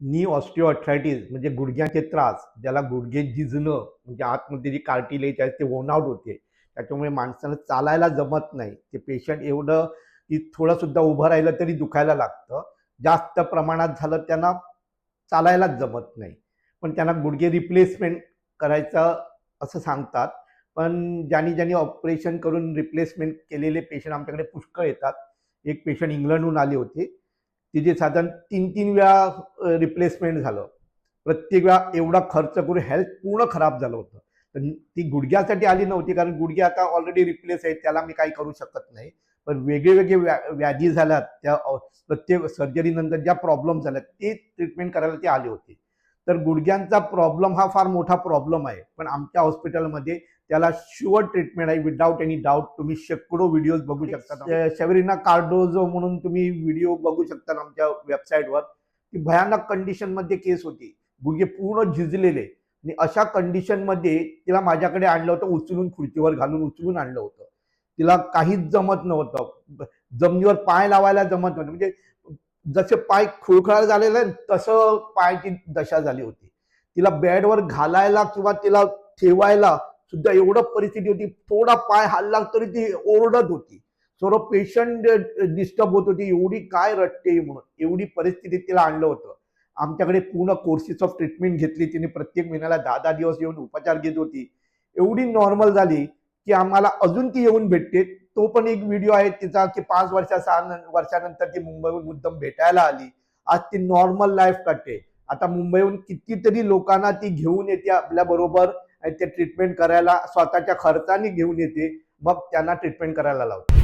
नी ऑस्टिओआर्थरायटिस म्हणजे गुडघ्याचे त्रास, ज्याला गुडघे झिजणं म्हणजे आतमध्ये जी कार्टिलेज आहे ते वोन आउट होते. त्याच्यामुळे माणसाला चालायला जमत नाही. ते पेशंट एवढं की थोडं सुद्धा उभं राहिलं तरी दुखायला लागतं. जास्त प्रमाणात झालं त्यांना चालायलाच जमत नाही. पण त्यांना गुडघे रिप्लेसमेंट करायचं असं सांगतात. पण ज्यांनी ऑपरेशन करून रिप्लेसमेंट केलेले पेशंट आमच्याकडे पुष्कळ येतात. एक पेशंट इंग्लंडहून आले होते. तिचे साधारण 3-3 वेळा रिप्लेसमेंट झालं. प्रत्येक वेळा एवढा खर्च करून हेल्थ पूर्ण खराब झालं होतं. तर ती गुडघ्यासाठी आली नव्हती, कारण गुडघे आता ऑलरेडी रिप्लेस आहेत, त्याला मी काही करू शकत नाही. पण वेगळे व्याधी झाल्यात, त्या प्रत्येक सर्जरीनंतर ज्या प्रॉब्लेम झाल्यात ते ट्रीटमेंट करायला ते आले होते. तर गुडघ्यांचा प्रॉब्लेम हा फार मोठा प्रॉब्लेम आहे. पण आमच्या हॉस्पिटलमध्ये त्याला शुअर ट्रीटमेंट आहे, विदाउट एनी डाऊट. तुम्ही शेकडो व्हिडिओज बघू शकता. शेवरिना कार्डोझो म्हणून तुम्ही व्हिडिओ बघू शकता आमच्या वेबसाईटवर. ती भयानक कंडिशनमध्ये केस होती. गुडघे पूर्ण झिजलेले आणि अशा कंडिशनमध्ये तिला माझ्याकडे आणलं होतं, उचलून खुर्चीवर घालून उचलून आणलं होतं. तिला काहीच जमत नव्हतं. जमिनीवर पाय लावायला जमत नव्हतं. म्हणजे जसे पाय खुळखुळा झालेले तसं पायाची दशा झाली होती. तिला बेडवर घालायला किंवा तिला ठेवायला सुद्धा एवढं परिस्थिती होती. थोडा पाय हल्ला तरी ती ओरडत होती. सर्व पेशंट डिस्टर्ब होत होती, एवढी काय रडते म्हणून. एवढी परिस्थितीत तिला आणलं होतं. आमच्याकडे पूर्ण कोर्सेस ऑफ ट्रीटमेंट घेतली. तिने प्रत्येक महिन्याला 10-10 दिवस येऊन उपचार घेत होती. एवढी नॉर्मल झाली की आम्हाला अजून ती येऊन भेटते. तो पण एक व्हिडिओ आहे तिचा की 5 वर्षानंतर ती मुंबईहून मुद्दाम भेटायला आली. आज ती नॉर्मल लाईफ काढते. आता मुंबईहून कितीतरी लोकांना ती घेऊन येते आपल्या बरोबर आणि ते ट्रीटमेंट करायला स्वतःच्या खर्चाने घेऊन येते. मग त्यांना ट्रीटमेंट करायला लावते.